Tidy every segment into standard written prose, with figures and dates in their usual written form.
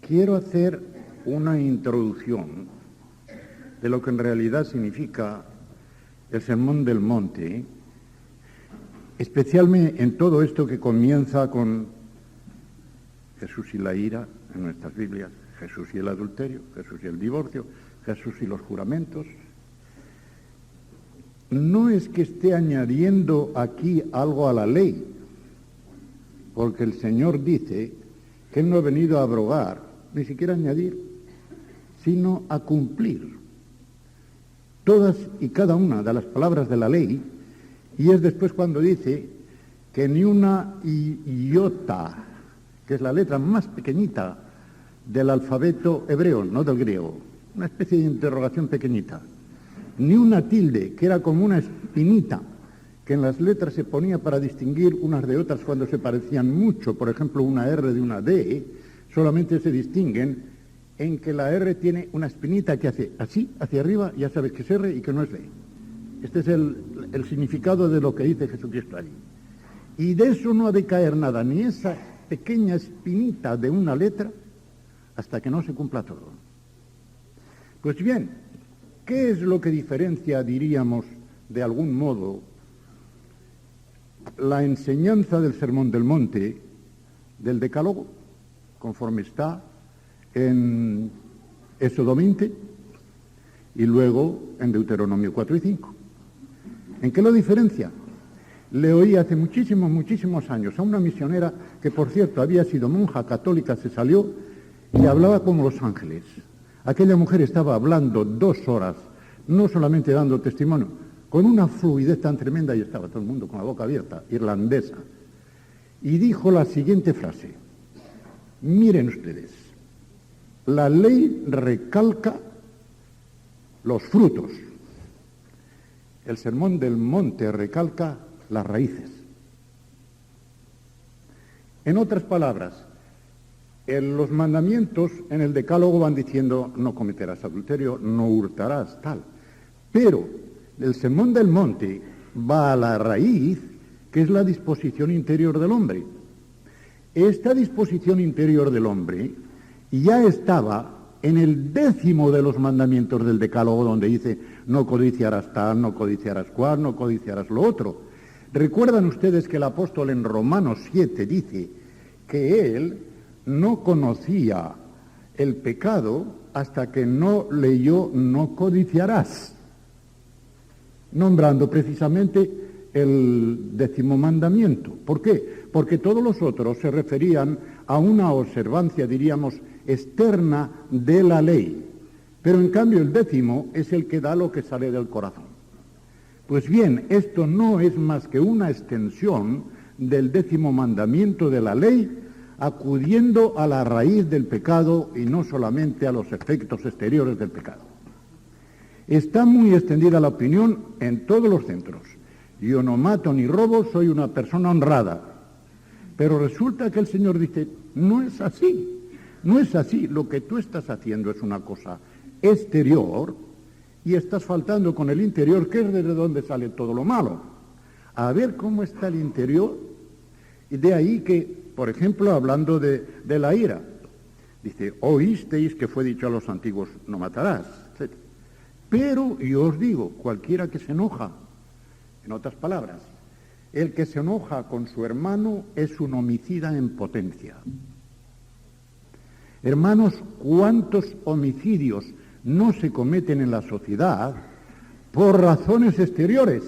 quiero hacer una introducción de lo que en realidad significa el Sermón del Monte, especialmente en todo esto que comienza con Jesús y la ira en nuestras Biblias, Jesús y el adulterio, Jesús y el divorcio, Jesús y los juramentos. No es que esté añadiendo aquí algo a la ley, porque el Señor dice que Él no ha venido a abrogar, ni siquiera a añadir, sino a cumplir todas y cada una de las palabras de la ley, y es después cuando dice que ni una iota, que es la letra más pequeñita del alfabeto hebreo, no del griego, una especie de interrogación pequeñita, ni una tilde, que era como una espinita, que en las letras se ponía para distinguir unas de otras cuando se parecían mucho, por ejemplo una R de una D, solamente se distinguen en que la R tiene una espinita que hace así, hacia arriba, ya sabes que es R y que no es D. Este es el significado de lo que dice Jesucristo allí. Y de eso no ha de caer nada, ni esa pequeña espinita de una letra, hasta que no se cumpla todo. Pues bien, ¿qué es lo que diferencia, diríamos, de algún modo, la enseñanza del Sermón del Monte del Decálogo, conforme está en Éxodo 20 y luego en Deuteronomio 4 y 5? ¿En qué lo diferencia? Le oí hace muchísimos años a una misionera que, por cierto, había sido monja católica, se salió y hablaba como los ángeles. Aquella mujer estaba hablando 2 horas, no solamente dando testimonio, con una fluidez tan tremenda, y estaba todo el mundo con la boca abierta, irlandesa, y dijo la siguiente frase: miren ustedes, la ley recalca los frutos, el Sermón del Monte recalca las raíces. En otras palabras, los mandamientos en el Decálogo van diciendo no cometerás adulterio, no hurtarás, tal. Pero el Sermón del Monte va a la raíz, que es la disposición interior del hombre. Esta disposición interior del hombre ya estaba en el 10º de los mandamientos del Decálogo, donde dice no codiciarás tal, no codiciarás cual, no codiciarás lo otro. ¿Recuerdan ustedes que el apóstol en Romanos 7 dice que él no conocía el pecado hasta que no leyó no codiciarás, nombrando precisamente el 10º mandamiento? ¿Por qué? Porque todos los otros se referían a una observancia, diríamos, externa de la ley, pero en cambio el 10º es el que da lo que sale del corazón. Pues bien, esto no es más que una extensión del 10º mandamiento de la ley, acudiendo a la raíz del pecado y no solamente a los efectos exteriores del pecado. Está muy extendida la opinión en todos los centros. Yo no mato ni robo, soy una persona honrada. Pero resulta que el Señor dice, no es así, no es así. Lo que tú estás haciendo es una cosa exterior y estás faltando con el interior, que es desde donde sale todo lo malo. A ver cómo está el interior, y de ahí que, por ejemplo, hablando de la ira, dice, oísteis que fue dicho a los antiguos, no matarás, etc. Pero yo os digo, cualquiera que se enoja, en otras palabras, el que se enoja con su hermano es un homicida en potencia. Hermanos, ¿cuántos homicidios no se cometen en la sociedad por razones exteriores?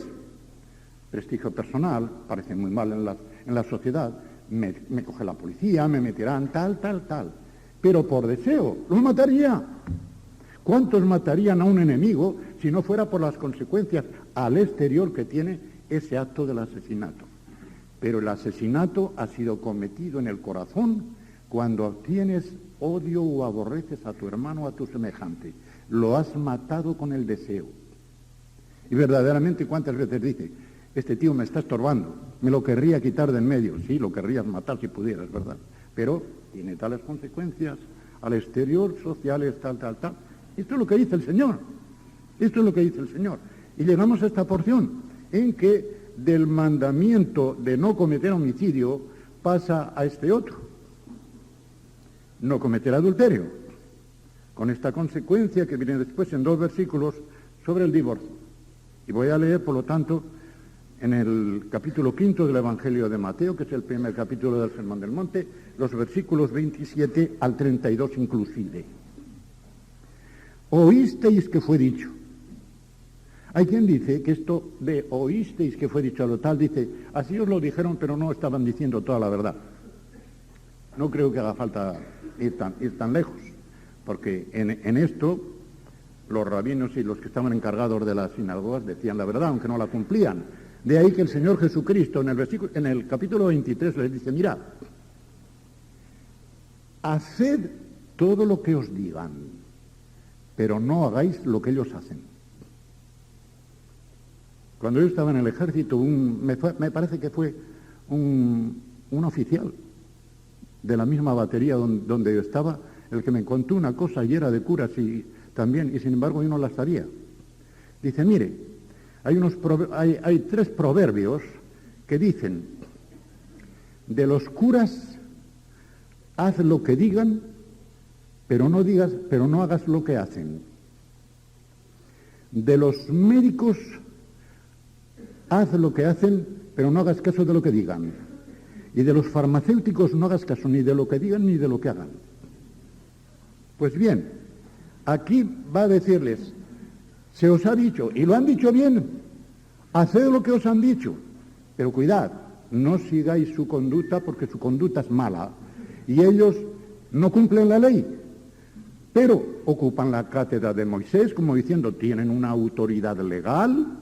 Prestigio personal, parece muy mal en la sociedad, me coge la policía, me meterán tal. Pero por deseo, los mataría. ¿Cuántos matarían a un enemigo si no fuera por las consecuencias al exterior que tiene ese acto del asesinato? Pero el asesinato ha sido cometido en el corazón cuando tienes odio o aborreces a tu hermano o a tu semejante. Lo has matado con el deseo. Y verdaderamente, ¿cuántas veces dice, este tío me está estorbando, me lo querría quitar de en medio? Sí, lo querrías matar si pudieras, ¿verdad? Pero tiene tales consecuencias al exterior, sociales, tal. Esto es lo que dice el Señor. Esto es lo que dice el Señor. Y llegamos a esta porción en que del mandamiento de no cometer homicidio pasa a este otro. no cometerá adulterio, con esta consecuencia que viene después en 2 versículos sobre el divorcio. Y voy a leer, por lo tanto, en el capítulo 5 del Evangelio de Mateo, que es el primer capítulo del Sermón del Monte, los versículos 27 al 32 inclusive. Oísteis que fue dicho. Hay quien dice que esto de oísteis que fue dicho a lo tal, dice, así os lo dijeron, pero no estaban diciendo toda la verdad. No creo que haga falta ir tan lejos, porque en esto los rabinos y los que estaban encargados de las sinagogas decían la verdad, aunque no la cumplían. De ahí que el Señor Jesucristo en el capítulo 23 les dice, mirad, haced todo lo que os digan, pero no hagáis lo que ellos hacen. Cuando yo estaba en el ejército, me parece que fue un oficial de la misma batería donde yo estaba, el que me contó una cosa y era de curas también, y sin embargo yo no la sabía. Dice, mire, hay 3 proverbios que dicen, de los curas, haz lo que digan, pero no hagas lo que hacen. De los médicos, haz lo que hacen, pero no hagas caso de lo que digan. Y de los farmacéuticos no hagas caso ni de lo que digan ni de lo que hagan. Pues bien, aquí va a decirles, se os ha dicho, y lo han dicho bien, haced lo que os han dicho, pero cuidad, no sigáis su conducta porque su conducta es mala, y ellos no cumplen la ley, pero ocupan la cátedra de Moisés, como diciendo, tienen una autoridad legal,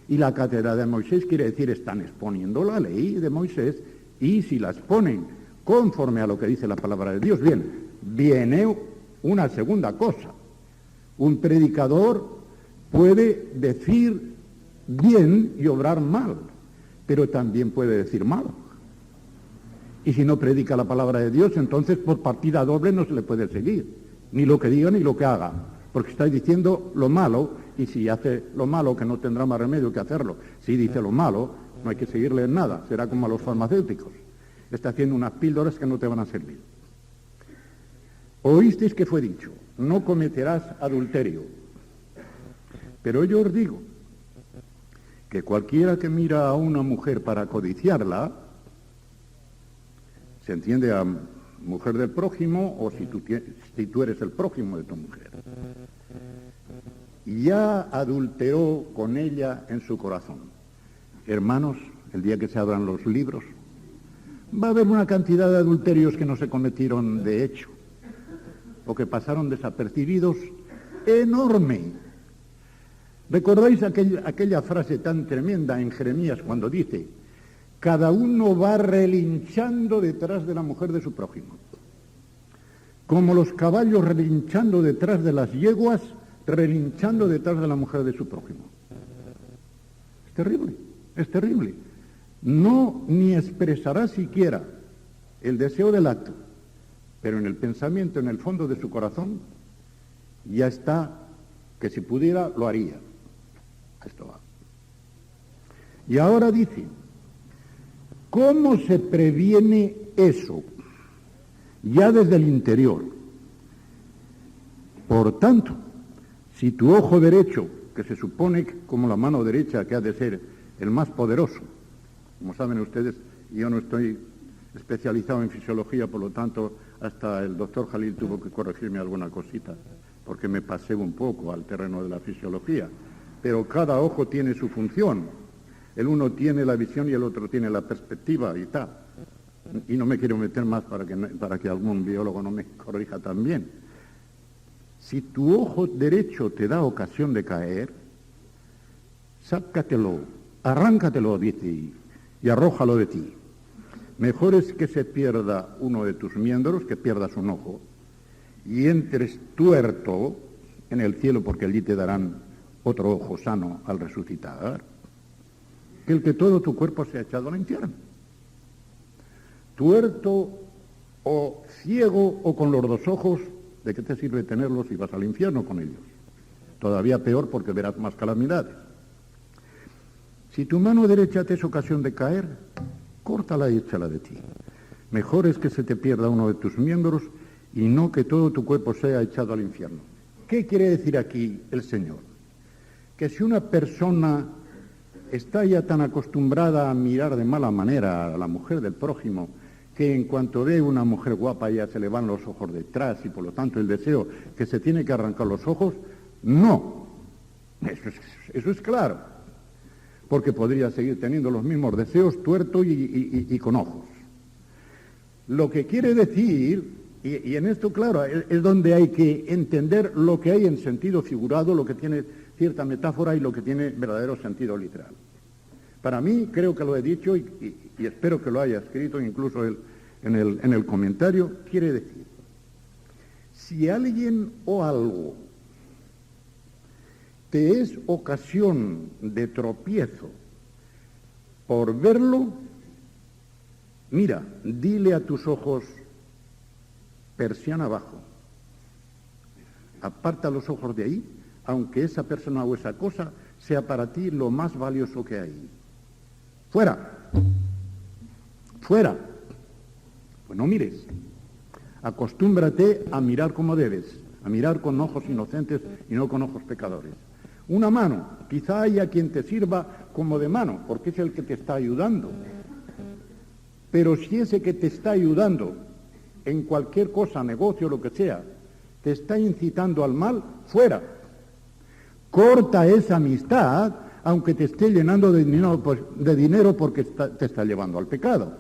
y la cátedra de Moisés quiere decir, están exponiendo la ley de Moisés, y si la exponen conforme a lo que dice la palabra de Dios, bien, viene una segunda cosa. Un predicador puede decir bien y obrar mal, pero también puede decir mal. Y si no predica la palabra de Dios, entonces por partida doble no se le puede seguir, ni lo que diga ni lo que haga, porque está diciendo lo malo, y si hace lo malo, que no tendrá más remedio que hacerlo. Si dice lo malo, no hay que seguirle en nada, será como a los farmacéuticos. Está haciendo unas píldoras que no te van a servir. Oísteis que fue dicho, no cometerás adulterio. Pero yo os digo que cualquiera que mira a una mujer para codiciarla, se entiende a mujer del prójimo, o si tú eres el prójimo de tu mujer, ya adulteró con ella en su corazón. Hermanos, el día que se abran los libros, va a haber una cantidad de adulterios que no se cometieron de hecho, o que pasaron desapercibidos, enorme. ¿Recordáis aquella frase tan tremenda en Jeremías cuando dice, cada uno va relinchando detrás de la mujer de su prójimo? Como los caballos relinchando detrás de las yeguas, relinchando detrás de la mujer de su prójimo. Es terrible, es terrible. No ni expresará siquiera el deseo del acto, pero en el pensamiento, en el fondo de su corazón, ya está que si pudiera lo haría. Esto va. Y ahora dice, ¿cómo se previene eso? Ya desde el interior. Por tanto, si tu ojo derecho, que se supone como la mano derecha que ha de ser el más poderoso, como saben ustedes, yo no estoy especializado en fisiología, por lo tanto, hasta el doctor Jalil tuvo que corregirme alguna cosita, porque me pasé un poco al terreno de la fisiología. Pero cada ojo tiene su función. El uno tiene la visión y el otro tiene la perspectiva y tal. Y no me quiero meter más para que algún biólogo no me corrija también. Si tu ojo derecho te da ocasión de caer, sácatelo, arráncatelo, dice, y arrójalo de ti. Mejor es que se pierda uno de tus miembros, que pierdas un ojo, y entres tuerto en el cielo, porque allí te darán otro ojo sano al resucitar, que el que todo tu cuerpo sea echado al infierno. Tuerto o ciego o con los dos ojos, ¿de qué te sirve tenerlos si vas al infierno con ellos? Todavía peor, porque verás más calamidades. Si tu mano derecha te es ocasión de caer, córtala y échala de ti. Mejor es que se te pierda uno de tus miembros y no que todo tu cuerpo sea echado al infierno. ¿Qué quiere decir aquí el Señor? Que si una persona está ya tan acostumbrada a mirar de mala manera a la mujer del prójimo, que en cuanto ve una mujer guapa ya se le van los ojos detrás y por lo tanto el deseo que se tiene que arrancar los ojos, no. Eso es claro, porque podría seguir teniendo los mismos deseos tuerto y con ojos. Lo que quiere decir, y en esto claro, es donde hay que entender lo que hay en sentido figurado, lo que tiene cierta metáfora y lo que tiene verdadero sentido literal. Para mí, creo que lo he dicho y espero que lo haya escrito incluso en el comentario, quiere decir, si alguien o algo te es ocasión de tropiezo por verlo, mira, dile a tus ojos, persiana abajo, aparta los ojos de ahí, aunque esa persona o esa cosa sea para ti lo más valioso que hay. ¡Fuera! ¡Fuera! Pues no mires. Acostúmbrate a mirar como debes, a mirar con ojos inocentes y no con ojos pecadores. Una mano, quizá haya quien te sirva como de mano, porque es el que te está ayudando. Pero si ese que te está ayudando en cualquier cosa, negocio, lo que sea, te está incitando al mal, fuera. Corta esa amistad, aunque te esté llenando de dinero porque te está llevando al pecado.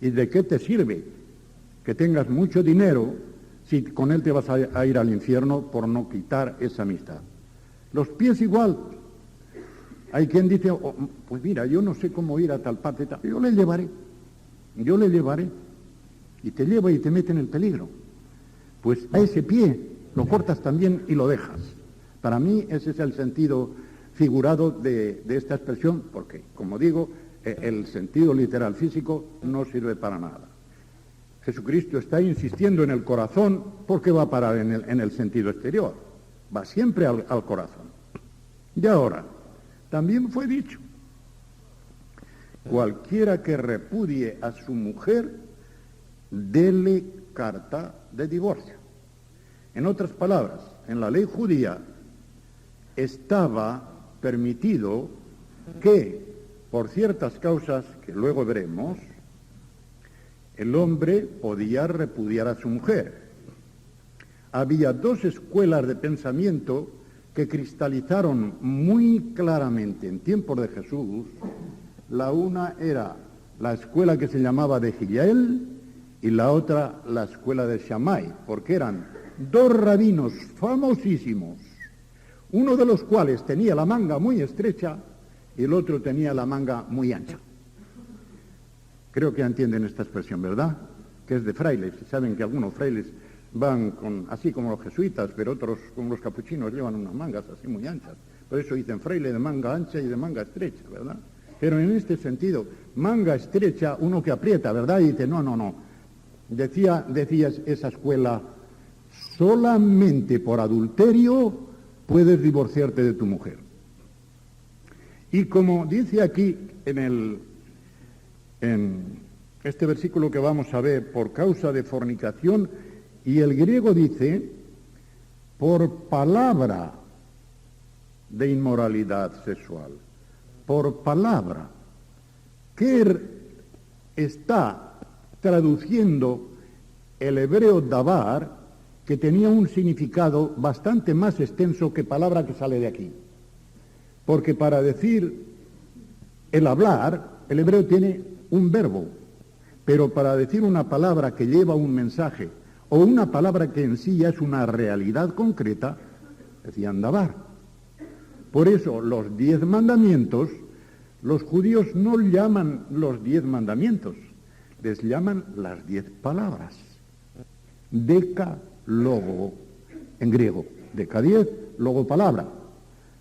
¿Y de qué te sirve que tengas mucho dinero si con él te vas a ir al infierno por no quitar esa amistad? Los pies igual. Hay quien dice, oh, pues mira, yo no sé cómo ir a tal parte, tal. Yo le llevaré, y te lleva y te mete en el peligro. Pues a ese pie lo cortas también y lo dejas. Para mí ese es el sentido figurado de esta expresión, porque, como digo, el sentido literal físico no sirve para nada. Jesucristo está insistiendo en el corazón porque va a parar en el sentido exterior, va siempre al corazón. Y ahora, también fue dicho, cualquiera que repudie a su mujer, dele carta de divorcio. En otras palabras, en la ley judía estaba permitido que, por ciertas causas que luego veremos, el hombre podía repudiar a su mujer. Había dos escuelas de pensamiento que cristalizaron muy claramente en tiempos de Jesús. La una era la escuela que se llamaba de Hillel y la otra la escuela de Shammai, porque eran dos rabinos famosísimos, uno de los cuales tenía la manga muy estrecha y el otro tenía la manga muy ancha. Creo que entienden esta expresión, ¿verdad? Que es de frailes. Saben que algunos frailes van así como los jesuitas, pero otros, como los capuchinos, llevan unas mangas así muy anchas. Por eso dicen fraile de manga ancha y de manga estrecha, ¿verdad? Pero en este sentido, manga estrecha, uno que aprieta, ¿verdad? Y dice, no. Decía esa escuela, solamente por adulterio puedes divorciarte de tu mujer. Y como dice aquí en este versículo que vamos a ver, por causa de fornicación, y el griego dice, por palabra de inmoralidad sexual, por palabra, que está traduciendo el hebreo davar, que tenía un significado bastante más extenso que palabra que sale de aquí. Porque para decir el hablar, el hebreo tiene un verbo, pero para decir una palabra que lleva un mensaje, o una palabra que en sí ya es una realidad concreta, decían davar. Por eso los 10 mandamientos, los judíos no llaman los 10 mandamientos, les llaman las 10 palabras. Decálogo en griego, deca 10, logo palabra.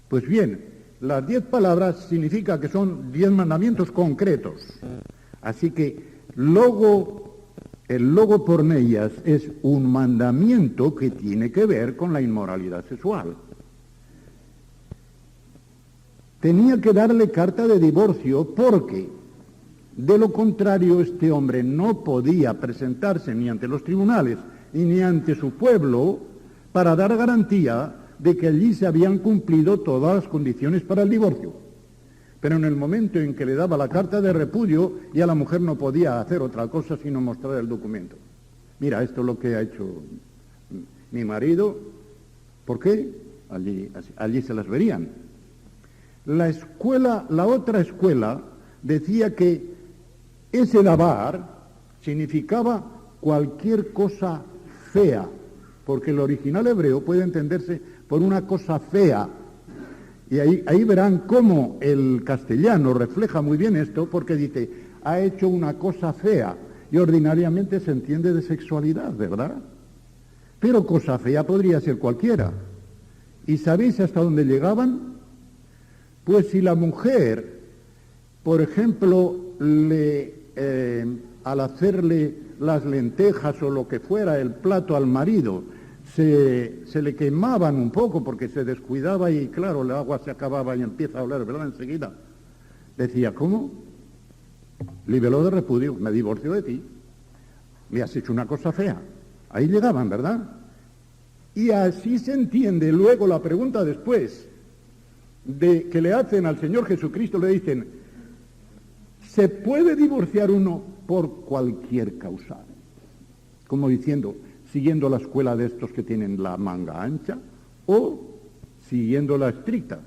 Pues bien, las 10 palabras significa que son 10 mandamientos concretos. Así que el logo porneias es un mandamiento que tiene que ver con la inmoralidad sexual. Tenía que darle carta de divorcio porque, de lo contrario, este hombre no podía presentarse ni ante los tribunales y ni ante su pueblo para dar garantía de que allí se habían cumplido todas las condiciones para el divorcio. Pero en el momento en que le daba la carta de repudio, ya la mujer no podía hacer otra cosa sino mostrar el documento. Mira, esto es lo que ha hecho mi marido. ¿Por qué? Allí se las verían. La otra escuela decía que ese dabar significaba cualquier cosa fea, porque el original hebreo puede entenderse por una cosa fea. Y ahí verán cómo el castellano refleja muy bien esto, porque dice, ha hecho una cosa fea, y ordinariamente se entiende de sexualidad, ¿verdad? Pero cosa fea podría ser cualquiera. ¿Y sabéis hasta dónde llegaban? Pues si la mujer, por ejemplo, al hacerle las lentejas o lo que fuera el plato al marido, se le quemaban un poco porque se descuidaba y claro, el agua se acababa y empieza a oler, ¿verdad? Enseguida. Decía, ¿cómo? Libeló de repudio, me divorcio de ti. Me has hecho una cosa fea. Ahí llegaban, ¿verdad? Y así se entiende luego la pregunta después de que le hacen al Señor Jesucristo, le dicen, ¿se puede divorciar uno por cualquier causa? Como diciendo, siguiendo la escuela de estos que tienen la manga ancha o siguiendo la estricta.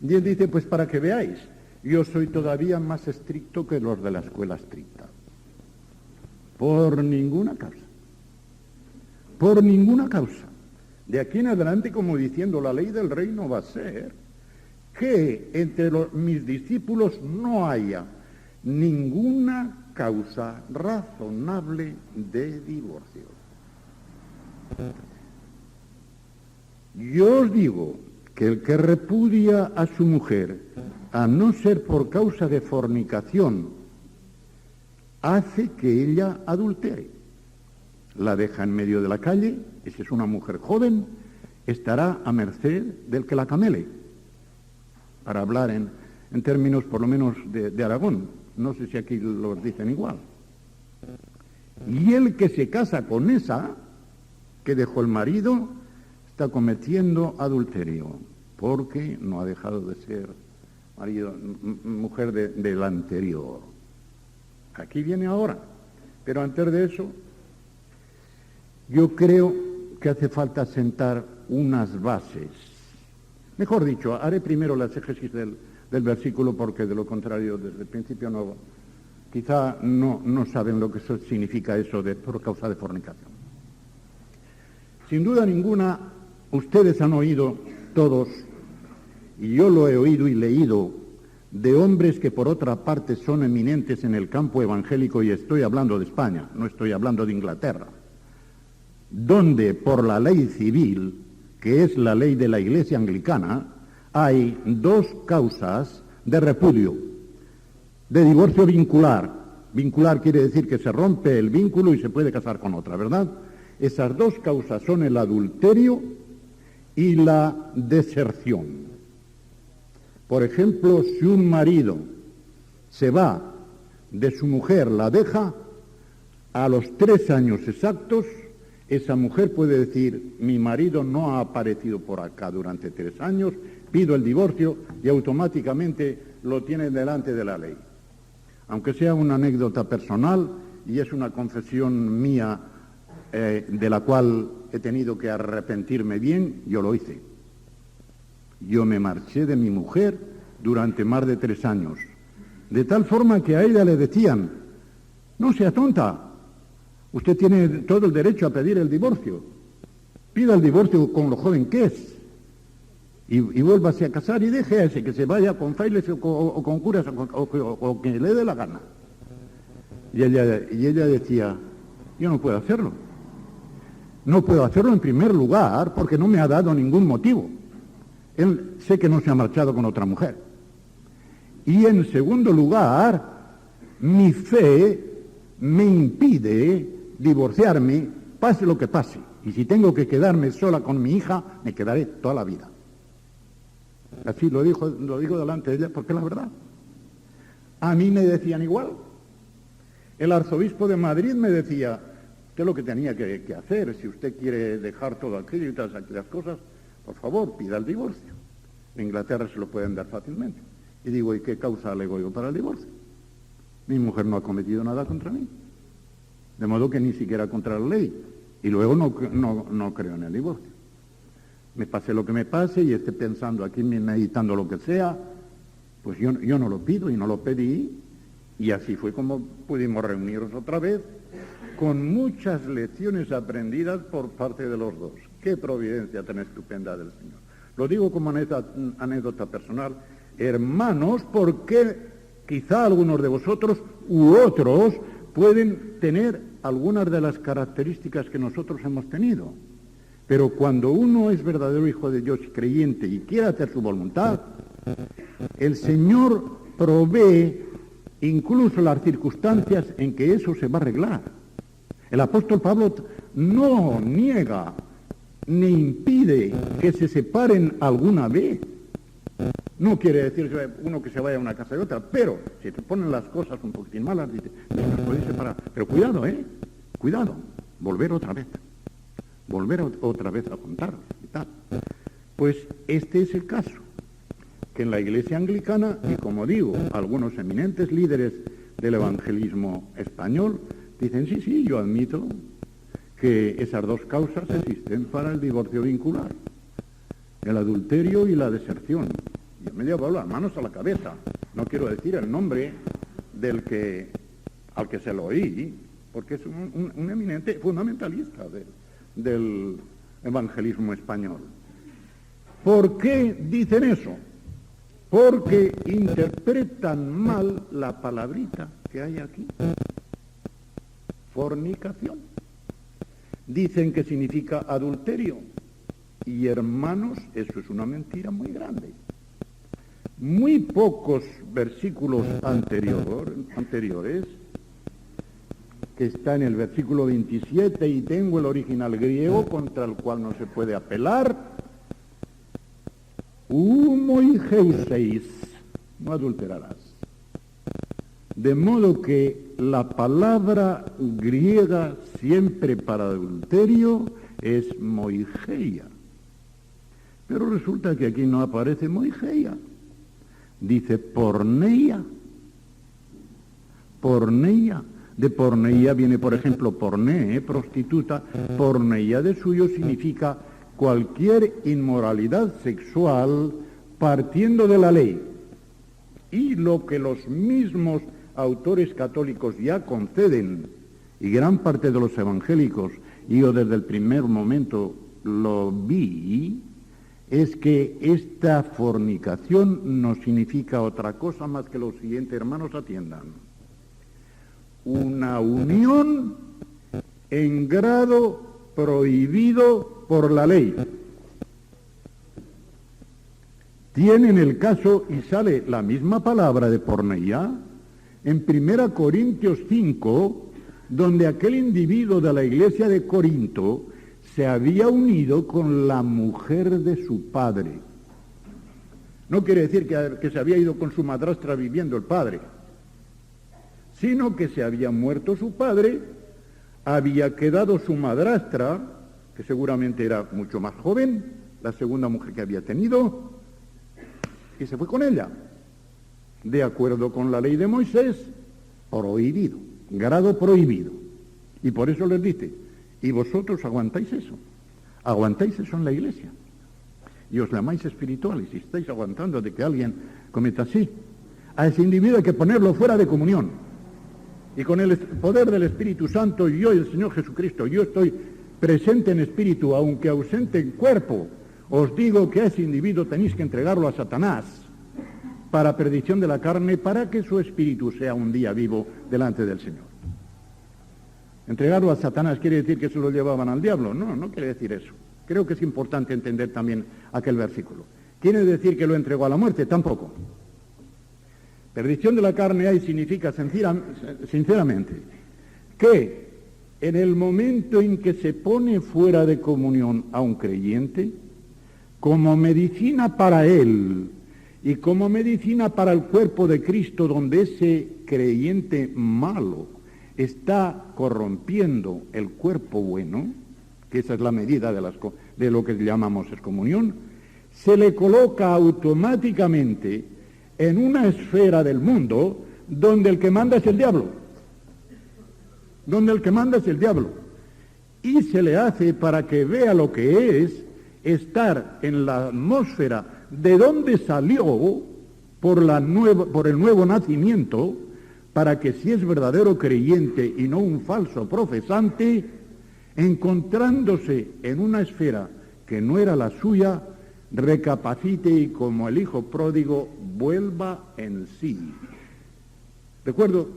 Y él dice, pues para que veáis, yo soy todavía más estricto que los de la escuela estricta. Por ninguna causa. Por ninguna causa. De aquí en adelante, como diciendo, la ley del reino va a ser que entre mis discípulos no haya ninguna causa razonable de divorcio. Yo os digo que el que repudia a su mujer, a no ser por causa de fornicación, hace que ella adultere. La deja en medio de la calle, y si es una mujer joven, estará a merced del que la camele, para hablar en términos por lo menos de Aragón. No sé si aquí los dicen igual. Y el que se casa con esa, que dejó el marido, está cometiendo adulterio, porque no ha dejado de ser mujer del anterior. Aquí viene ahora, pero antes de eso, yo creo que hace falta sentar unas bases. Mejor dicho, haré primero la exégesis del versículo, porque de lo contrario, desde el principio quizá no saben lo que significa eso de por causa de fornicación. Sin duda ninguna, ustedes han oído todos, y yo lo he oído y leído, de hombres que por otra parte son eminentes en el campo evangélico, y estoy hablando de España, no estoy hablando de Inglaterra, donde por la ley civil, que es la ley de la Iglesia anglicana, hay dos causas de repudio, de divorcio vincular. Vincular quiere decir que se rompe el vínculo y se puede casar con otra, ¿verdad? Esas dos causas son el adulterio y la deserción. Por ejemplo, si un marido se va de su mujer, la deja, a los 3 años exactos, esa mujer puede decir, mi marido no ha aparecido por acá durante 3 años, pido el divorcio, y automáticamente lo tiene delante de la ley. Aunque sea una anécdota personal, y es una confesión mía de la cual he tenido que arrepentirme bien, yo lo hice. Yo me marché de mi mujer durante más de 3 años, de tal forma que a ella le decían, no sea tonta, usted tiene todo el derecho a pedir el divorcio. Pida el divorcio con lo joven que es. Y vuélvase a casar y deje a ese que se vaya con frailes o con curas o que le dé la gana. Y ella decía, yo no puedo hacerlo. No puedo hacerlo en primer lugar porque no me ha dado ningún motivo. Él sé que no se ha marchado con otra mujer. Y en segundo lugar, mi fe me impide divorciarme, pase lo que pase. Y si tengo que quedarme sola con mi hija, me quedaré toda la vida. Así lo digo delante de ella, porque es la verdad. A mí me decían igual. El arzobispo de Madrid me decía, usted lo que tenía que hacer, si usted quiere dejar todo aquello y todas aquellas cosas, por favor, pida el divorcio. En Inglaterra se lo pueden dar fácilmente. Y digo, ¿y qué causa alego yo para el divorcio? Mi mujer no ha cometido nada contra mí. De modo que ni siquiera contra la ley. Y luego no creo en el divorcio. Me pase lo que me pase y esté pensando aquí, meditando lo que sea, pues yo no lo pido y no lo pedí. Y así fue como pudimos reunirnos otra vez, con muchas lecciones aprendidas por parte de los dos. ¡Qué providencia tan estupenda del Señor! Lo digo como anécdota personal, hermanos, porque quizá algunos de vosotros u otros pueden tener algunas de las características que nosotros hemos tenido. Pero cuando uno es verdadero hijo de Dios y creyente y quiere hacer su voluntad, el Señor provee incluso las circunstancias en que eso se va a arreglar. El apóstol Pablo no niega ni impide que se separen alguna vez. No quiere decir uno que se vaya a una casa y otra, pero si te ponen las cosas un poquitín malas, dice, nos podéis separar. Pero cuidado, cuidado, volver otra vez a juntarnos y tal. Pues este es el caso, que en la Iglesia anglicana, y como digo, algunos eminentes líderes del evangelismo español dicen, sí, yo admito que esas dos causas existen para el divorcio vincular, el adulterio y la deserción. Yo me llevo las manos a la cabeza, no quiero decir el nombre al que se lo oí, porque es un eminente fundamentalista del evangelismo español. ¿Por qué dicen eso? Porque interpretan mal la palabrita que hay aquí. Fornicación. Dicen que significa adulterio. Y hermanos, eso es una mentira muy grande. Muy pocos versículos anteriores, que está en el versículo 27, y tengo el original griego contra el cual no se puede apelar, homogeuseis, no adulterarás. De modo que la palabra griega siempre para adulterio es moigeia. Pero resulta que aquí no aparece moigeia. Dice porneia. Porneia. De porneia viene, por ejemplo, porné, prostituta. Porneia de suyo significa cualquier inmoralidad sexual partiendo de la ley. Y lo que los mismos autores católicos ya conceden, y gran parte de los evangélicos, y yo desde el primer momento lo vi, es que esta fornicación no significa otra cosa más que lo siguiente, hermanos, atiendan. Una unión en grado prohibido por la ley. Tienen el caso, y sale la misma palabra de porneia, en 1 Corintios 5, donde aquel individuo de la iglesia de Corinto se había unido con la mujer de su padre. No quiere decir que se había ido con su madrastra viviendo el padre, sino que se había muerto su padre, había quedado su madrastra, que seguramente era mucho más joven, la segunda mujer que había tenido, y se fue con ella. De acuerdo con la ley de Moisés, prohibido, grado prohibido. Y por eso les dice, y vosotros aguantáis eso en la iglesia. Y os llamáis espirituales y estáis aguantando de que alguien cometa así. A ese individuo hay que ponerlo fuera de comunión. Y con el poder del Espíritu Santo, yo y el Señor Jesucristo, yo estoy presente en espíritu, aunque ausente en cuerpo, os digo que a ese individuo tenéis que entregarlo a Satanás para perdición de la carne, para que su espíritu sea un día vivo delante del Señor. Entregarlo a Satanás quiere decir que se lo llevaban al diablo. No, no quiere decir eso. Creo que es importante entender también aquel versículo. ¿Quiere decir que lo entregó a la muerte? Tampoco. Perdición de la carne ahí significa sinceramente que en el momento en que se pone fuera de comunión a un creyente, como medicina para él y como medicina para el cuerpo de Cristo, donde ese creyente malo está corrompiendo el cuerpo bueno, que esa es la medida de lo que llamamos excomunión, se le coloca automáticamente en una esfera del mundo donde el que manda es el diablo. Donde el que manda es el diablo. Y se le hace para que vea lo que es estar en la atmósfera de donde salió por el nuevo nacimiento, para que si es verdadero creyente y no un falso profesante, encontrándose en una esfera que no era la suya, recapacite y como el hijo pródigo vuelva en sí. Recuerdo,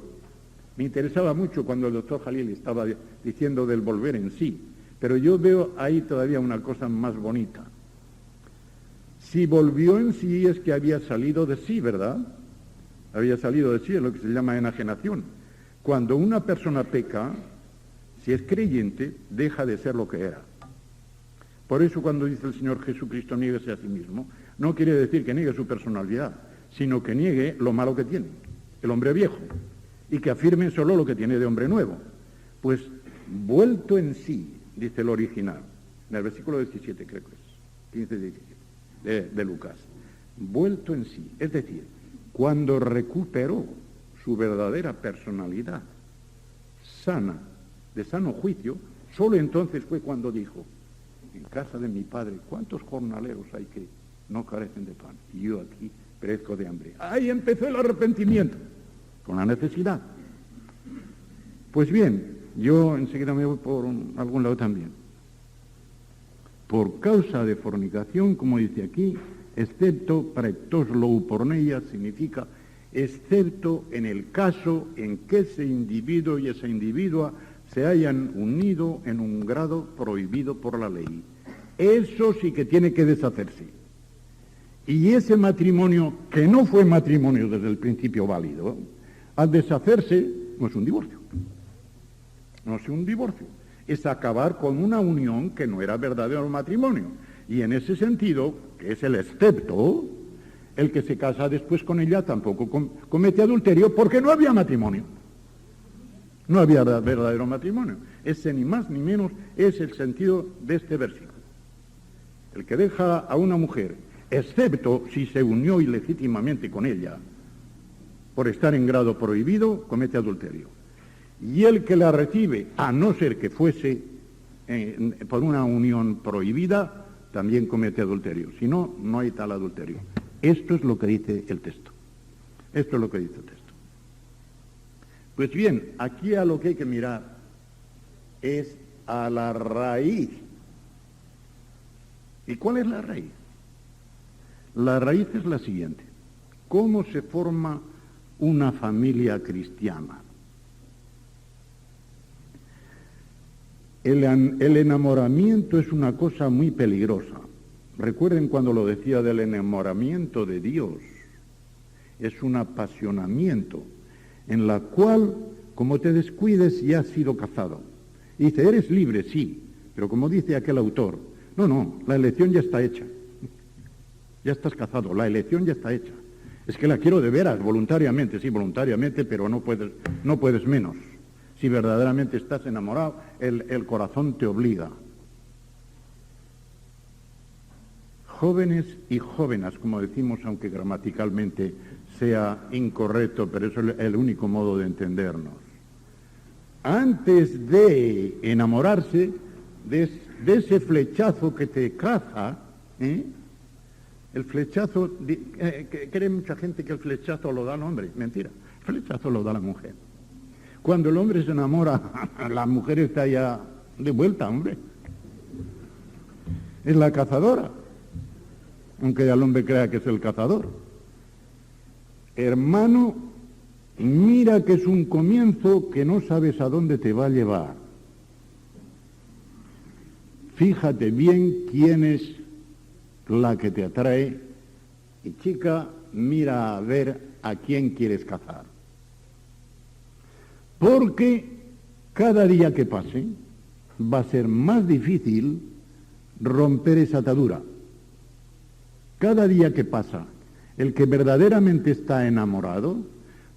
me interesaba mucho cuando el doctor Jalil estaba diciendo del volver en sí, pero yo veo ahí todavía una cosa más bonita. Si volvió en sí es que había salido de sí, ¿verdad? Había salido de sí, es lo que se llama enajenación. Cuando una persona peca, si es creyente, deja de ser lo que era. Por eso cuando dice el Señor Jesucristo, niéguese a sí mismo, no quiere decir que niegue su personalidad, sino que niegue lo malo que tiene, el hombre viejo, y que afirme solo lo que tiene de hombre nuevo. Pues vuelto en sí, dice el original, en el versículo 17 creo que es, 15-17, de Lucas, vuelto en sí, es decir, cuando recuperó su verdadera personalidad sana, de sano juicio, solo entonces fue cuando dijo, en casa de mi padre, ¿cuántos jornaleros hay que no carecen de pan? Y yo aquí perezco de hambre. Ahí empezó el arrepentimiento, con la necesidad. Pues bien, yo enseguida me voy por algún lado también. Por causa de fornicación, como dice aquí, excepto praectos lou porneia, significa excepto en el caso en que ese individuo y esa individua se hayan unido en un grado prohibido por la ley. Eso sí que tiene que deshacerse. Y ese matrimonio, que no fue matrimonio desde el principio válido, al deshacerse, no es un divorcio. No es un divorcio. Es acabar con una unión que no era verdadero matrimonio. Y en ese sentido, que es el excepto, el que se casa después con ella tampoco comete adulterio porque no había matrimonio. No había verdadero matrimonio. Ese ni más ni menos es el sentido de este versículo. El que deja a una mujer, excepto si se unió ilegítimamente con ella, por estar en grado prohibido, comete adulterio. Y el que la recibe, a no ser que fuese por una unión prohibida, también comete adulterio. Si no, no hay tal adulterio. Esto es lo que dice el texto. Esto es lo que dice el texto. Pues bien, aquí a lo que hay que mirar es a la raíz. ¿Y cuál es la raíz? La raíz es la siguiente. ¿Cómo se forma una familia cristiana? El enamoramiento es una cosa muy peligrosa. Recuerden cuando lo decía del enamoramiento de Dios. Es un apasionamiento en la cual, como te descuides, ya has sido casado. Y dice, eres libre, sí, pero como dice aquel autor, no, la elección ya está hecha. Ya estás casado, la elección ya está hecha. Es que la quiero de veras, voluntariamente, sí, voluntariamente, pero no puedes menos. Si verdaderamente estás enamorado, el corazón te obliga. Jóvenes y jóvenes, como decimos, aunque gramaticalmente sea incorrecto, pero eso es el único modo de entendernos. Antes de enamorarse, de ese flechazo que te caza, el flechazo, cree mucha gente que el flechazo lo da el hombre. Mentira, el flechazo lo da la mujer. Cuando el hombre se enamora, la mujer está ya de vuelta, hombre. Es la cazadora, aunque el hombre crea que es el cazador. Hermano, mira que es un comienzo que no sabes a dónde te va a llevar. Fíjate bien quién es la que te atrae y chica, mira a ver a quién quieres cazar. Porque cada día que pase va a ser más difícil romper esa atadura. Cada día que pasa, el que verdaderamente está enamorado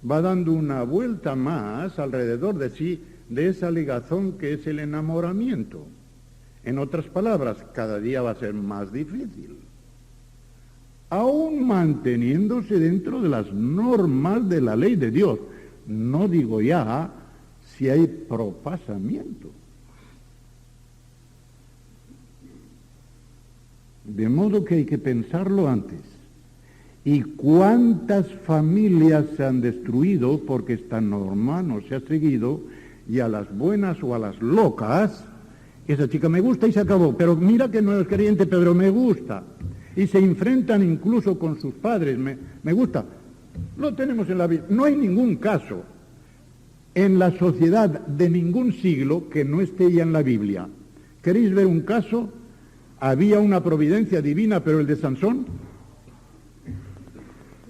va dando una vuelta más alrededor de sí, de esa ligazón que es el enamoramiento. En otras palabras, cada día va a ser más difícil, aún manteniéndose dentro de las normas de la ley de Dios. No digo ya si hay propasamiento. De modo que hay que pensarlo antes. ¿Y cuántas familias se han destruido porque esta norma no se ha seguido? Y a las buenas o a las locas, esa chica me gusta y se acabó, pero mira que no es creyente, pero me gusta. Y se enfrentan incluso con sus padres, me gusta. Lo tenemos en la Biblia. No hay ningún caso en la sociedad de ningún siglo que no esté ya en la Biblia. ¿Queréis ver un caso? Había una providencia divina, pero el de Sansón.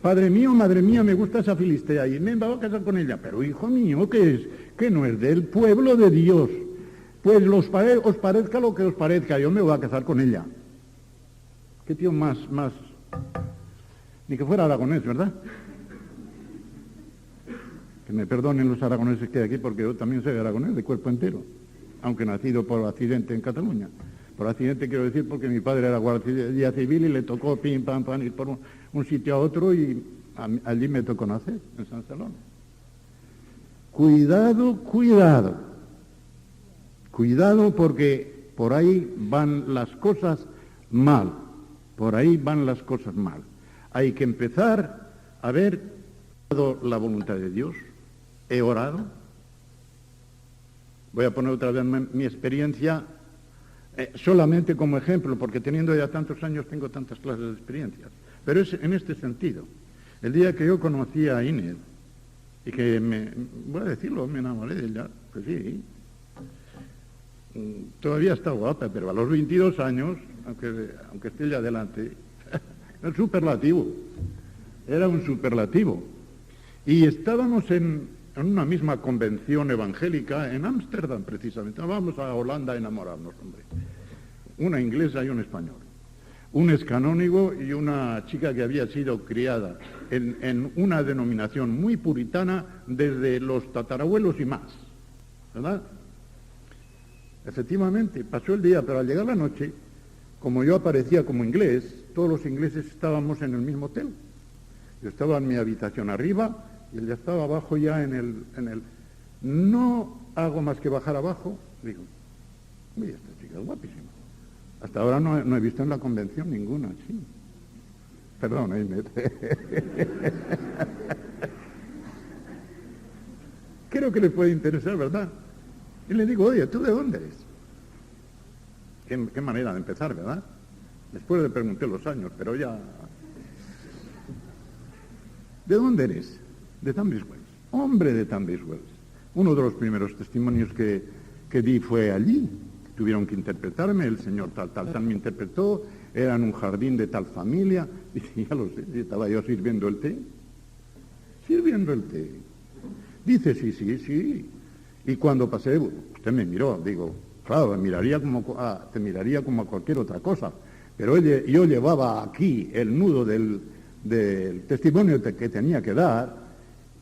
Padre mío, madre mía, me gusta esa filistea y me va a casar con ella. Pero hijo mío, ¿qué es? Que no es del pueblo de Dios. Pues os parezca lo que os parezca, yo me voy a casar con ella. Qué tío más, ni que fuera aragonés, ¿verdad? Que me perdonen los aragoneses que hay aquí, porque yo también soy aragonés de cuerpo entero, aunque nacido por accidente en Cataluña. Por accidente quiero decir porque mi padre era guardia civil y le tocó pim, pam, pam, ir por un sitio a otro y allí me tocó nacer, en San Salón. Cuidado, cuidado. Cuidado porque por ahí van las cosas mal. Por ahí van las cosas mal. Hay que empezar a ver la voluntad de Dios. He orado. Voy a poner otra vez mi experiencia solamente como ejemplo, porque teniendo ya tantos años tengo tantas clases de experiencias. Pero es en este sentido. El día que yo conocí a Inés, y que voy a decirlo, me enamoré de ella, que sí. Todavía está guapa, pero a los 22 años, aunque esté ya adelante, el superlativo. Era un superlativo. Y estábamos en una misma convención evangélica en Ámsterdam, precisamente. Vamos a Holanda a enamorarnos, hombre. Una inglesa y un español. Un excanónigo y una chica que había sido criada en una denominación muy puritana desde los tatarabuelos y más. ¿Verdad? Efectivamente, pasó el día, pero al llegar la noche, como yo aparecía como inglés, todos los ingleses estábamos en el mismo hotel. Yo estaba en mi habitación arriba y él ya estaba abajo ya en el... No hago más que bajar abajo, digo, uy, esta chica es guapísima. Hasta ahora no he visto en la convención ninguna, sí. Perdón, creo que le puede interesar, ¿verdad? Y le digo, oye, ¿tú de dónde eres? Qué manera de empezar, ¿verdad? Después le pregunté los años, pero ya... ¿De dónde eres? De Tunbridge Wells. Hombre de Tunbridge Wells. Uno de los primeros testimonios que di fue allí. Tuvieron que interpretarme, el señor tal me interpretó, era en un jardín de tal familia. Y ya lo sé, estaba yo sirviendo el té. Sirviendo el té. Dice, sí. Y cuando pasé, usted me miró, digo, claro, te miraría como a cualquier otra cosa. Pero yo llevaba aquí el nudo del testimonio que tenía que dar,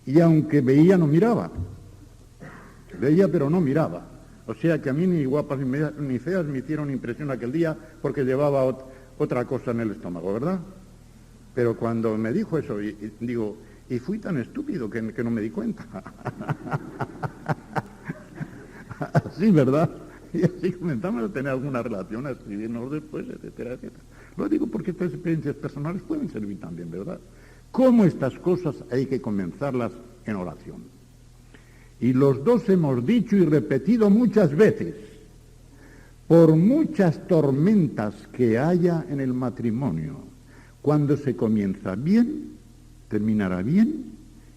y aunque veía, no miraba. Veía, pero no miraba. O sea que a mí ni guapas ni feas me hicieron impresión aquel día porque llevaba otra cosa en el estómago, ¿verdad? Pero cuando me dijo eso, digo, y fui tan estúpido que no me di cuenta. Así, ¿verdad? Y así comenzamos a tener alguna relación, a escribirnos después, etcétera, etcétera. Lo digo porque estas experiencias personales pueden servir también, ¿verdad? ¿Cómo estas cosas hay que comenzarlas en oración? Y los dos hemos dicho y repetido muchas veces, por muchas tormentas que haya en el matrimonio, cuando se comienza bien, terminará bien,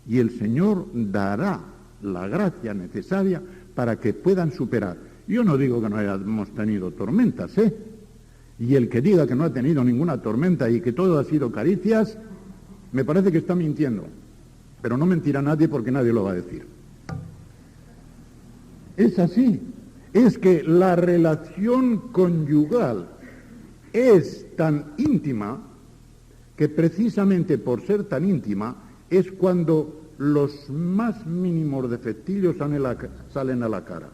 y el Señor dará la gracia necesaria para que puedan superar. Yo no digo que no hayamos tenido tormentas, y el que diga que no ha tenido ninguna tormenta y que todo ha sido caricias, me parece que está mintiendo. Pero no mentirá nadie porque nadie lo va a decir. Es así. Es que la relación conyugal es tan íntima que precisamente por ser tan íntima es cuando los más mínimos defectillos salen a la cara.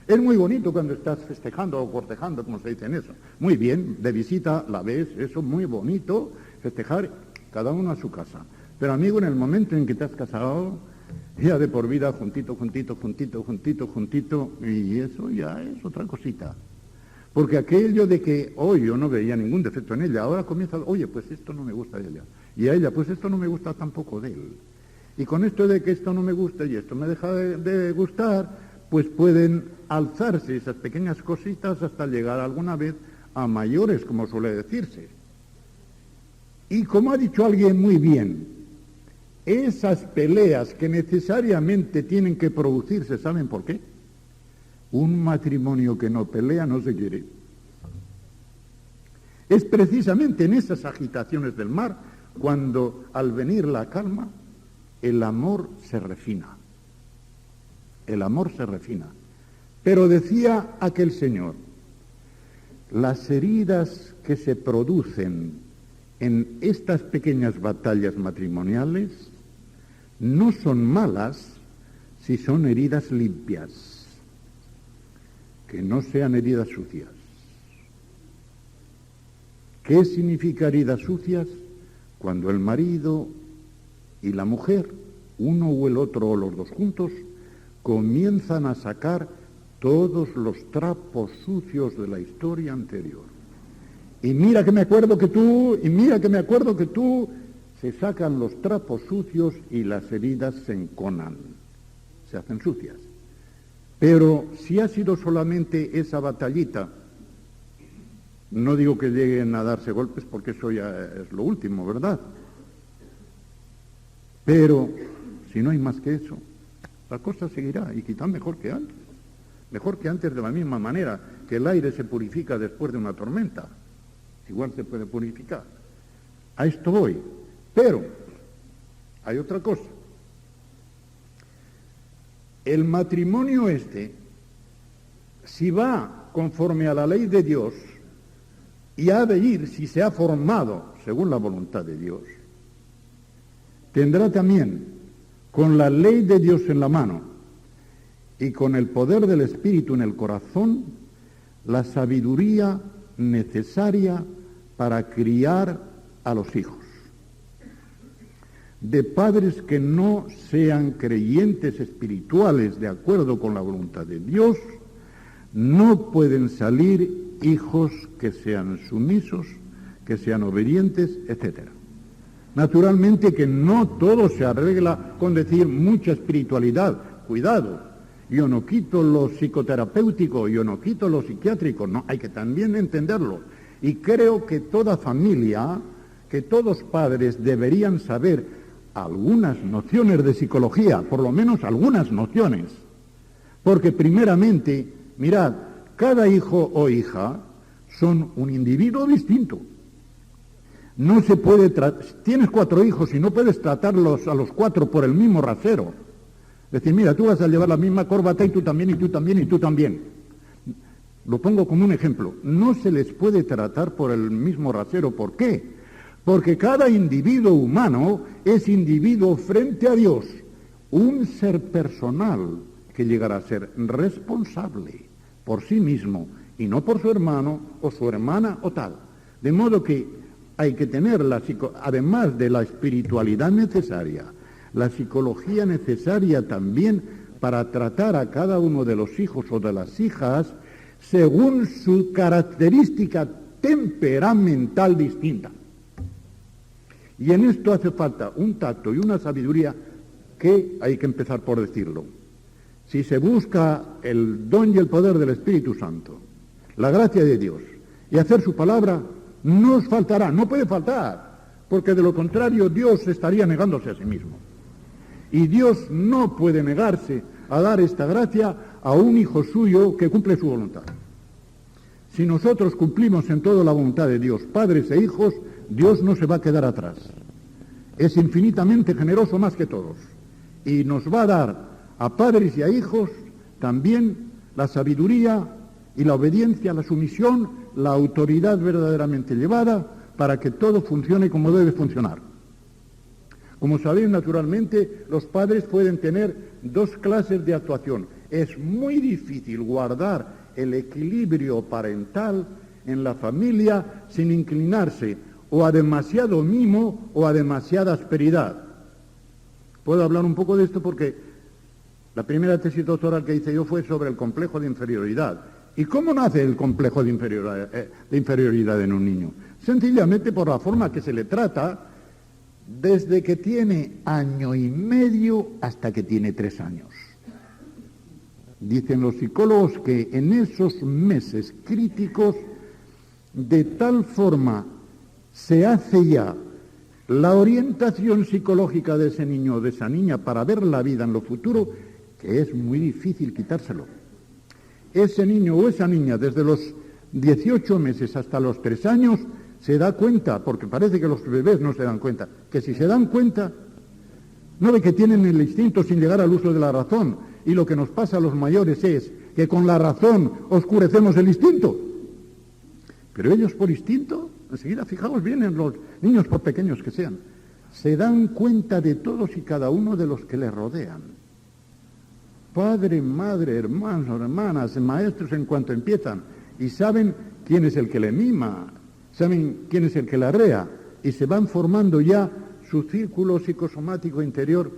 Es muy bonito cuando estás festejando o cortejando, como se dice en eso. Muy bien, de visita la ves, eso muy bonito, festejar cada uno a su casa. Pero amigo, en el momento en que te has casado, ya de por vida, juntito, y eso ya es otra cosita. Porque aquello de que hoy yo no veía ningún defecto en ella, ahora comienza, oye, pues esto no me gusta de ella. Y a ella, pues esto no me gusta tampoco de él. Y con esto de que esto no me gusta y esto me deja de gustar, pues pueden alzarse esas pequeñas cositas hasta llegar alguna vez a mayores, como suele decirse. Y como ha dicho alguien muy bien, esas peleas que necesariamente tienen que producirse, ¿saben por qué? Un matrimonio que no pelea no se quiere. Es precisamente en esas agitaciones del mar cuando al venir la calma, el amor se refina. El amor se refina. Pero decía aquel señor, las heridas que se producen en estas pequeñas batallas matrimoniales no son malas si son heridas limpias, que no sean heridas sucias. ¿Qué significa heridas sucias? Cuando el marido y la mujer, uno o el otro o los dos juntos, comienzan a sacar todos los trapos sucios de la historia anterior. Y mira que me acuerdo que tú, y mira que me acuerdo que tú, se sacan los trapos sucios y las heridas se enconan, se hacen sucias. Pero si ha sido solamente esa batallita, no digo que lleguen a darse golpes porque eso ya es lo último, ¿verdad? Pero si no hay más que eso, la cosa seguirá y quizá mejor que antes. Mejor que antes de la misma manera que el aire se purifica después de una tormenta. Igual se puede purificar. A esto voy. Pero hay otra cosa. El matrimonio si va conforme a la ley de Dios, y ha de ir, si se ha formado según la voluntad de Dios, tendrá también, con la ley de Dios en la mano y con el poder del Espíritu en el corazón, la sabiduría necesaria para criar a los hijos. De padres que no sean creyentes espirituales de acuerdo con la voluntad de Dios, no pueden salir hijos que sean sumisos, que sean obedientes, etc. Naturalmente que no todo se arregla con decir mucha espiritualidad. Cuidado, yo no quito lo psicoterapéutico, yo no quito lo psiquiátrico, no, hay que también entenderlo. Y creo que toda familia, que todos padres deberían saber algunas nociones de psicología, por lo menos algunas nociones. Porque primeramente, mirad, cada hijo o hija son un individuo distinto. No se puede tienes 4 hijos y no puedes tratarlos a los 4 por el mismo rasero. Es decir, mira, tú vas a llevar la misma corbata y tú también, y tú también, y tú también. Lo pongo como un ejemplo. No se les puede tratar por el mismo rasero. ¿Por qué? Porque cada individuo humano es individuo frente a Dios, un ser personal que llegará a ser responsable por sí mismo y no por su hermano o su hermana o tal. De modo que hay que tener, además de la espiritualidad necesaria, la psicología necesaria también para tratar a cada uno de los hijos o de las hijas según su característica temperamental distinta. Y en esto hace falta un tacto y una sabiduría que hay que empezar por decirlo. Si se busca el don y el poder del Espíritu Santo, la gracia de Dios, y hacer su palabra, no os faltará, no puede faltar, porque de lo contrario Dios estaría negándose a sí mismo. Y Dios no puede negarse a dar esta gracia a un hijo suyo que cumple su voluntad. Si nosotros cumplimos en todo la voluntad de Dios, padres e hijos, Dios no se va a quedar atrás. Es infinitamente generoso más que todos. Y nos va a dar a padres y a hijos también la sabiduría y la obediencia, la sumisión, la autoridad verdaderamente llevada para que todo funcione como debe funcionar. Como sabéis, naturalmente, los padres pueden tener dos clases de actuación. Es muy difícil guardar el equilibrio parental en la familia sin inclinarse o a demasiado mimo o a demasiada asperidad. Puedo hablar un poco de esto porque la primera tesis doctoral que hice yo fue sobre el complejo de inferioridad. ¿Y cómo nace el complejo de inferioridad en un niño? Sencillamente por la forma que se le trata desde que tiene 1 año y medio hasta que tiene 3 años. Dicen los psicólogos que en esos meses críticos de tal forma se hace ya la orientación psicológica de ese niño o de esa niña para ver la vida en lo futuro, que es muy difícil quitárselo. Ese niño o esa niña desde los 18 meses hasta los 3 años se da cuenta, porque parece que los bebés no se dan cuenta, que si se dan cuenta, no ve que tienen el instinto sin llegar al uso de la razón, y lo que nos pasa a los mayores es que con la razón oscurecemos el instinto. Pero ellos por instinto, enseguida, fijaos bien en los niños por pequeños que sean, se dan cuenta de todos y cada uno de los que les rodean. Padre, madre, hermanos, hermanas, maestros en cuanto empiezan, y saben quién es el que le mima, saben quién es el que la arrea, y se van formando ya su círculo psicosomático interior,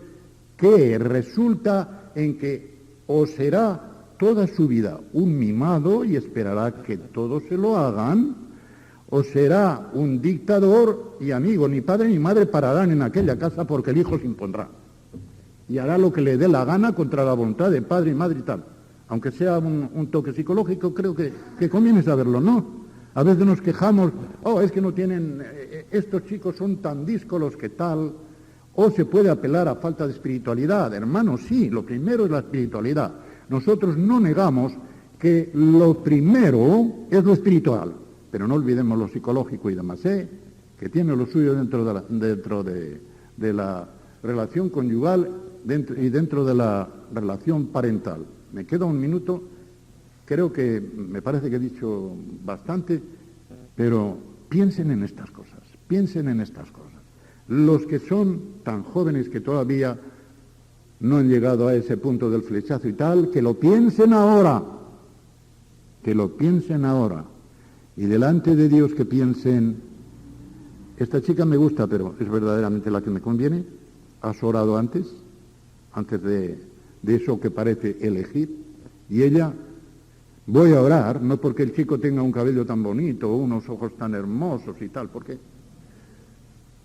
que resulta en que o será toda su vida un mimado y esperará que todos se lo hagan, o será un dictador y amigo, ni padre ni madre pararán en aquella casa porque el hijo se impondrá. Y hará lo que le dé la gana contra la voluntad de padre y madre y tal. Aunque sea un toque psicológico, creo que conviene saberlo, ¿no? A veces nos quejamos, es que no tienen, estos chicos son tan díscolos que tal, o se puede apelar a falta de espiritualidad. Hermanos, sí, lo primero es la espiritualidad. Nosotros no negamos que lo primero es lo espiritual, pero no olvidemos lo psicológico y demás, que tiene lo suyo dentro de la relación conyugal y dentro de la relación parental. Me queda un minuto, creo que me parece que he dicho bastante, pero piensen en estas cosas, piensen en estas cosas. Los que son tan jóvenes que todavía no han llegado a ese punto del flechazo y tal, que lo piensen ahora, y delante de Dios que piensen, esta chica me gusta, pero ¿es verdaderamente la que me conviene? ¿Has orado antes de eso que parece elegir? Y ella, voy a orar, no porque el chico tenga un cabello tan bonito, o unos ojos tan hermosos y tal, porque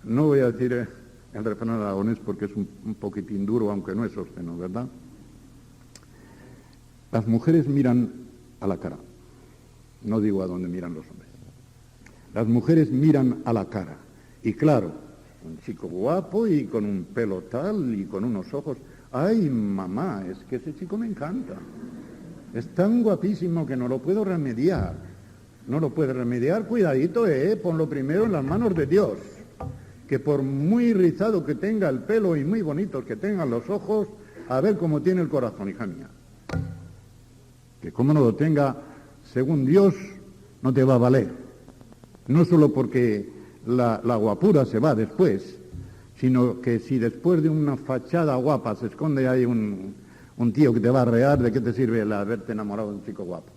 no voy a decir el refrán aragonés porque es un poquitín duro, aunque no es obsceno, ¿verdad? Las mujeres miran a la cara, no digo a dónde miran los hombres. Las mujeres miran a la cara, y claro, un chico guapo y con un pelo tal y con unos ojos, ¡ay, mamá, es que ese chico me encanta! Es tan guapísimo que no lo puedo remediar. No lo puedes remediar, cuidadito, ponlo primero en las manos de Dios. Que por muy rizado que tenga el pelo y muy bonitos que tengan los ojos, a ver cómo tiene el corazón, hija mía. Que como no lo tenga, según Dios, no te va a valer. No solo porque la guapura se va después, sino que si después de una fachada guapa se esconde ahí un tío que te va a arrear, ¿de qué te sirve el haberte enamorado de un chico guapo?